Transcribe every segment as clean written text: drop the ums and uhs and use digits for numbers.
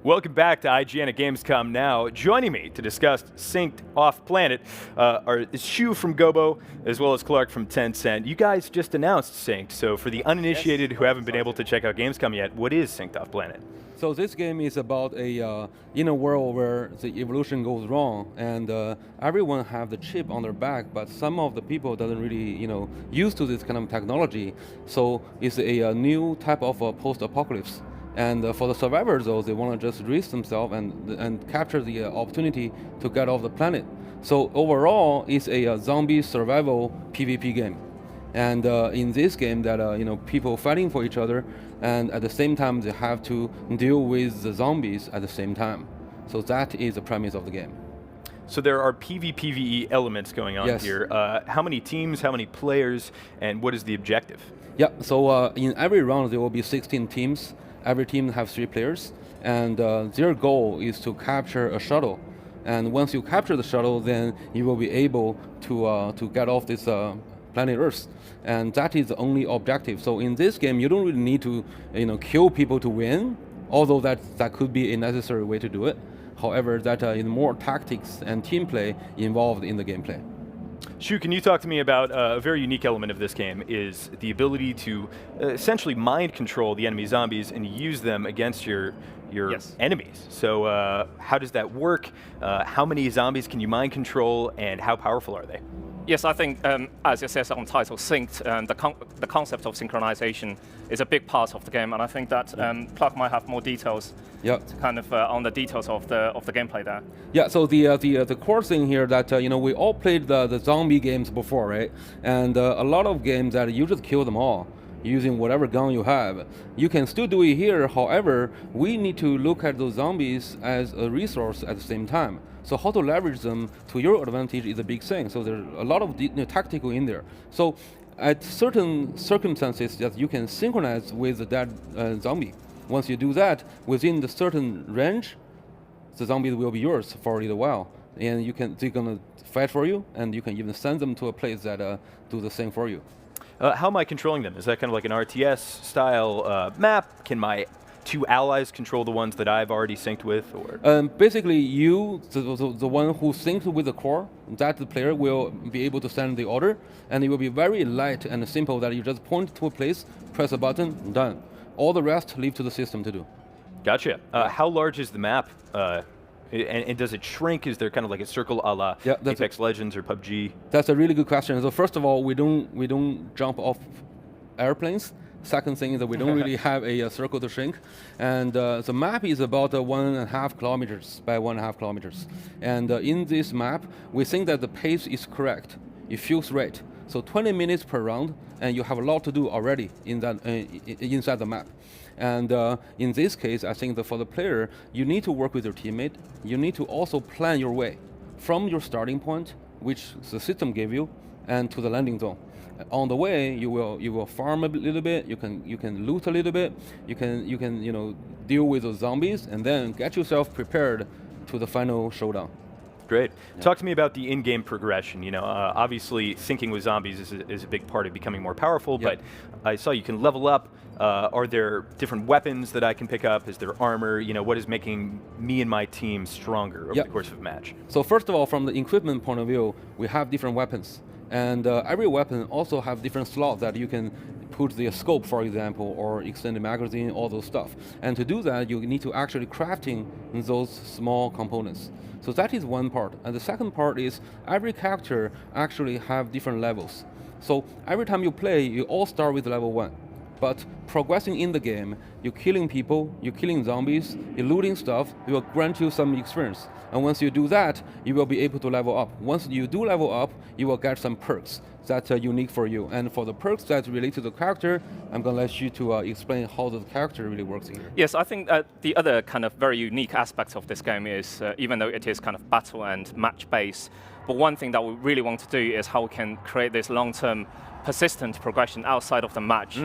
Welcome back to IGN at Gamescom Now. Joining me to discuss Synced Off Planet is Shu from Gobo, as well as Clark from Tencent. You guys just announced Synced, so for the uninitiated who haven't been able to check out Gamescom yet, what is Synced Off Planet? So this game is about in a world where the evolution goes wrong, and everyone have the chip on their back, but some of the people doesn't really used to this kind of technology. So it's a new type of post-apocalypse. And for the survivors, though, they want to just risk themselves and capture the opportunity to get off the planet. So overall, it's a zombie survival PvP game. And in this game, that people fighting for each other, and at the same time, they have to deal with the zombies at the same time. So that is the premise of the game. So there are PvPvE elements going on here. How many teams, how many players, and what is the objective? Yeah, so in every round, there will be 16 teams. Every team has 3 players, and their goal is to capture a shuttle. And once you capture the shuttle, then you will be able to get off this planet Earth, and that is the only objective. So in this game, you don't really need to kill people to win, although that could be a necessary way to do it. However, that is more tactics and team play involved in the gameplay. Shu, can you talk to me about a very unique element of this game is the ability to essentially mind control the enemy zombies and use them against your enemies. So how does that work? How many zombies can you mind control, and how powerful are they? Yes, I think, as it says on title, synced, the concept of synchronization is a big part of the game, and I think that Clark might have more details kind of on the details of the gameplay there. Yeah, so the core thing here that we all played the zombie games before, right? And a lot of games that you just kill them all using whatever gun you have. You can still do it here, however, we need to look at those zombies as a resource at the same time. So how to leverage them to your advantage is a big thing. So there's a lot of tactical in there. So at certain circumstances that you can synchronize with that zombie. Once you do that, within the certain range, the zombies will be yours for a little while. And they're gonna fight for you, and you can even send them to a place that do the same for you. How am I controlling them? Is that kind of like an RTS style map? Can my 2 allies control the ones that I've already synced with? Or basically, you, the one who synced with the core, that the player will be able to send the order, and it will be very light and simple that you just point to a place, press a button, done. All the rest, leave to the system to do. Gotcha. How large is the map? And does it shrink? Is there kind of like a circle a la Apex Legends or PUBG? That's a really good question. So first of all, we don't jump off airplanes. Second thing is that we don't really have a circle to shrink. And the map is about 1.5 kilometers by 1.5 kilometers. And in this map, we think that the pace is correct. It feels right. So 20 minutes per round, and you have a lot to do already in that inside the map. And in this case, I think that for the player, you need to work with your teammate. You need to also plan your way from your starting point, which the system gave you, and to the landing zone. On the way, you will farm a little bit. You can loot a little bit. You can deal with those zombies, and then get yourself prepared to the final showdown. Great. Yeah. Talk to me about the in-game progression. Obviously, syncing with zombies is a big part of becoming more powerful. But I saw you can level up. Are there different weapons that I can pick up? Is there armor? What is making me and my team stronger over the course of a match? So first of all, from the equipment point of view, we have different weapons. And every weapon also have different slots that you can put the scope, for example, or extended magazine, all those stuff. And to do that, you need to actually crafting those small components. So that is one part. And the second part is every character actually have different levels. So every time you play, you all start with level 1. But progressing in the game, you're killing people, you're killing zombies, you're looting stuff, it will grant you some experience. And once you do that, you will be able to level up. Once you do level up, you will get some perks that are unique for you. And for the perks that relate to the character, I'm going to let you to explain how the character really works here. Yes, I think the other kind of very unique aspect of this game is, even though it is kind of battle and match-based, but one thing that we really want to do is how we can create this long-term persistent progression outside of the match.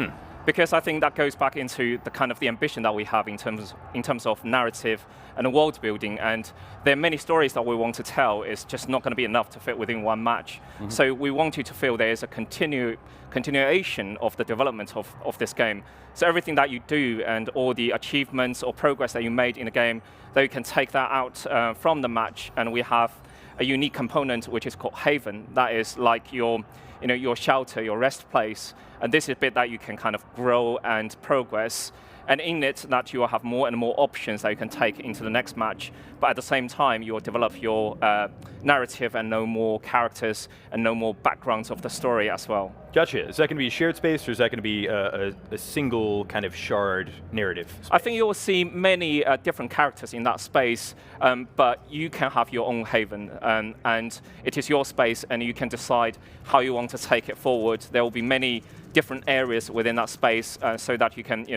because I think that goes back into the kind of the ambition that we have in terms of narrative and world building, and there are many stories that we want to tell. It's just not going to be enough to fit within one match. So we want you to feel there is a continuation of the development of this game. So everything that you do and all the achievements or progress that you made in the game, that you can take that out from the match, and we have a unique component which is called Haven. That is like your shelter, your rest place, and this is a bit that you can kind of grow and progress. And in it, that you will have more and more options that you can take into the next match. But at the same time, you will develop your narrative and know more characters and know more backgrounds of the story as well. Gotcha. Is that going to be a shared space, or is that going to be a single kind of shard narrative space? I think you will see many different characters in that space, but you can have your own haven, and it is your space, and you can decide how you want to take it forward. There will be many different areas within that space, so that you can,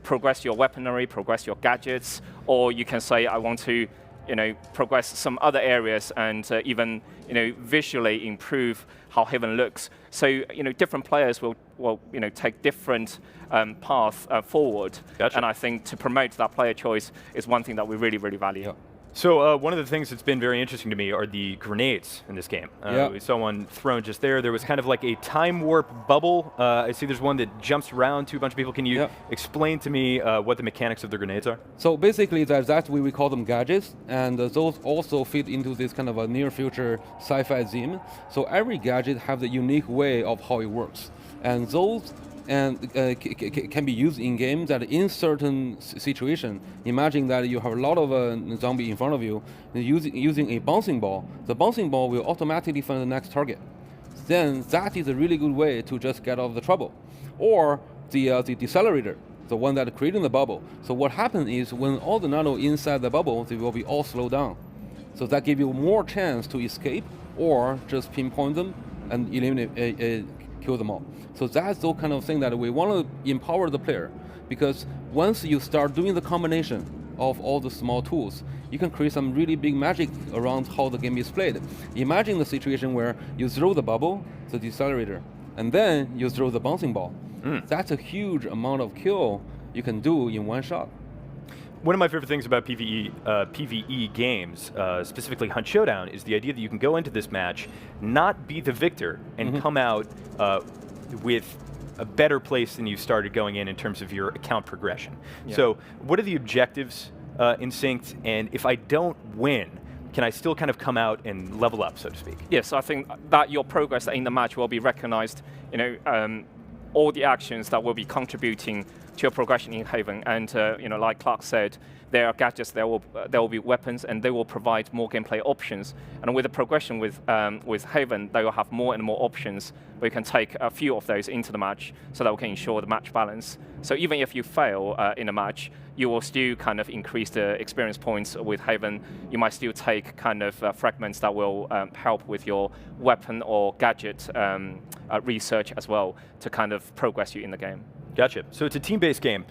progress your weaponry, progress your gadgets, or you can say, I want to, progress some other areas and even, visually improve how Haven looks. So, different players will take different paths forward. Gotcha. And I think to promote that player choice is one thing that we really, really value. Yeah. So one of the things that's been very interesting to me are the grenades in this game. We saw one thrown just there. There was kind of like a time warp bubble. I see there's one that jumps around to a bunch of people. Can you explain to me what the mechanics of the grenades are? So basically, that's what we call them gadgets, and those also fit into this kind of a near future sci-fi theme. So every gadget has a unique way of how it works, and those can be used in games that in certain situation. Imagine that you have a lot of zombie in front of you, using a bouncing ball. The bouncing ball will automatically find the next target. Then that is a really good way to just get out of the trouble. Or the decelerator, the one that creating the bubble. So what happens is when all the nano inside the bubble, they will be all slowed down. So that gives you more chance to escape or just pinpoint them and eliminate, kill them all. So that's the kind of thing that we want to empower the player, because once you start doing the combination of all the small tools, you can create some really big magic around how the game is played. Imagine the situation where you throw the bubble, the decelerator, and then you throw the bouncing ball. That's a huge amount of kill you can do in one shot. One of my favorite things about PvE games, specifically Hunt Showdown, is the idea that you can go into this match, not be the victor, and come out with a better place than you started going in terms of your account progression. So what are the objectives in Synced, and if I don't win, can I still kind of come out and level up, so to speak? Yes, I think that your progress in the match will be recognized, all the actions that will be contributing to your progression in Haven, and like Clark said, there are gadgets, there will be weapons, and they will provide more gameplay options. And with the progression with Haven, they will have more and more options where you can take a few of those into the match, so that we can ensure the match balance. So even if you fail in a match, you will still kind of increase the experience points with Haven. You might still take kind of fragments that will help with your weapon or gadget research as well to kind of progress you in the game. Gotcha. So it's a team-based game.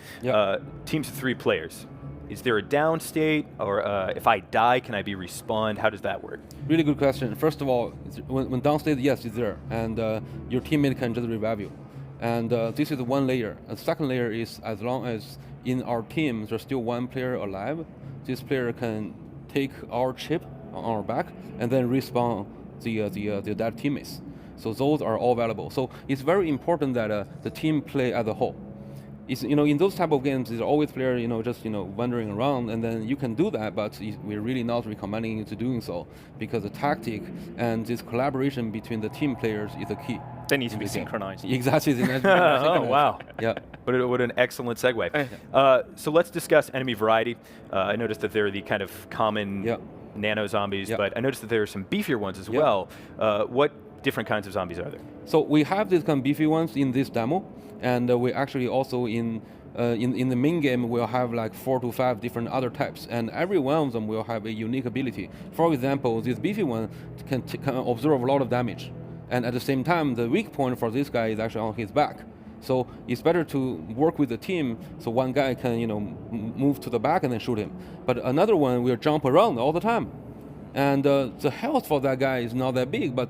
Teams of 3 players. Is there a down state, or if I die, can I be respawned? How does that work? Really good question. First of all, when down state, yes, it's there, and your teammate can just revive you. And this is one layer. The second layer is, as long as in our team there's still one player alive, this player can take our chip on our back and then respawn the dead teammates. So those are all valuable. So it's very important that the team play as a whole. It's, in those type of games, there's always player, just wandering around, and then you can do that, but we're really not recommending you to doing so, because the tactic and this collaboration between the team players is the key. They need to be synchronized. Exactly. Oh, wow. Yeah. What an excellent segue. So let's discuss enemy variety. I noticed that they're the kind of common nano zombies, but I noticed that there are some beefier ones as well. What different kinds of zombies are there? So we have these kind of beefy ones in this demo, and we actually also in the main game we'll have like 4 to 5 different other types, and every one of them will have a unique ability. For example, this beefy one can absorb a lot of damage, and at the same time the weak point for this guy is actually on his back. So it's better to work with the team, so one guy can move to the back and then shoot him, but another one will jump around all the time. And the health for that guy is not that big, but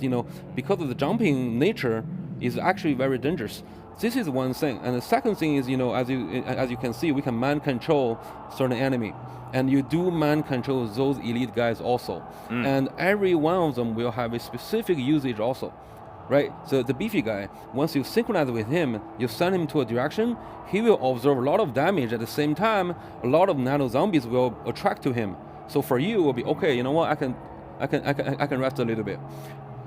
because of the jumping nature, is actually very dangerous. this is one thing. And the second thing is, as you can see, we can mind control certain enemy. And you do mind control those elite guys also. And every one of them will have a specific usage also. Right? So the beefy guy, once you synchronize with him, you send him to a direction, he will observe a lot of damage. At the same time, a lot of nano zombies will attract to him. So for you, it will be, okay, you know what, I can rest a little bit.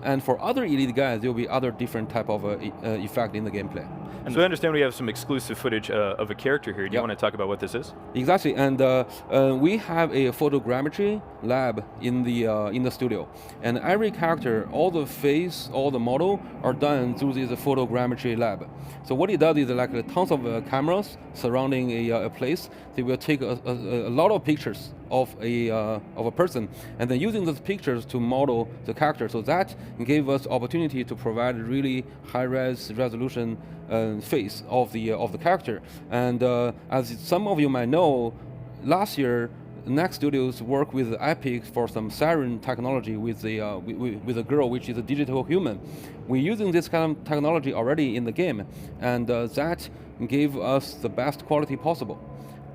And for other elite guys, there will be other different type of effect in the gameplay. And so I understand we have some exclusive footage of a character here. Do you want to talk about what this is? Exactly, and we have a photogrammetry lab in the studio, and every character, all the face, all the model are done through this photogrammetry lab. So what it does is like tons of cameras surrounding a place. They will take a lot of pictures of a person, and then using those pictures to model the character. So that gave us opportunity to provide really high-res resolution face of the character. And as some of you might know, last year Next Studios worked with Epic for some Siren technology with a girl which is a digital human. We're using this kind of technology already in the game, and that gave us the best quality possible.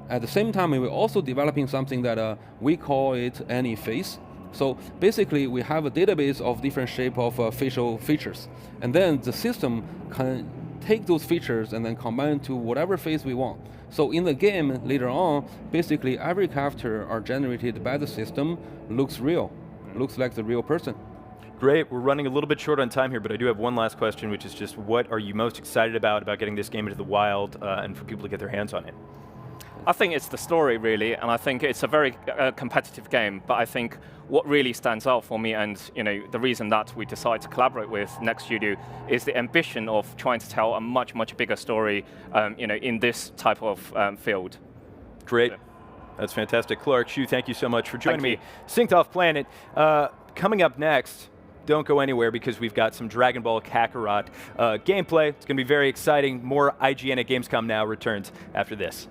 At the same time, we're also developing something that we call it any face. So basically, we have a database of different shape of facial features, and then the system can take those features and then combine to whatever face we want. So in the game, later on, basically every character are generated by the system, looks real, looks like the real person. Great, we're running a little bit short on time here, but I do have one last question, which is just what are you most excited about getting this game into the wild and for people to get their hands on it? I think it's the story, really, and I think it's a very competitive game, but I think what really stands out for me, and the reason that we decided to collaborate with Next Studio, is the ambition of trying to tell a much, much bigger story in this type of field. Great. That's fantastic. Clark, Xu, thank you so much for joining me. Synced Off Planet. Coming up next, don't go anywhere because we've got some Dragon Ball Kakarot gameplay. It's going to be very exciting. More IGN at Gamescom Now returns after this.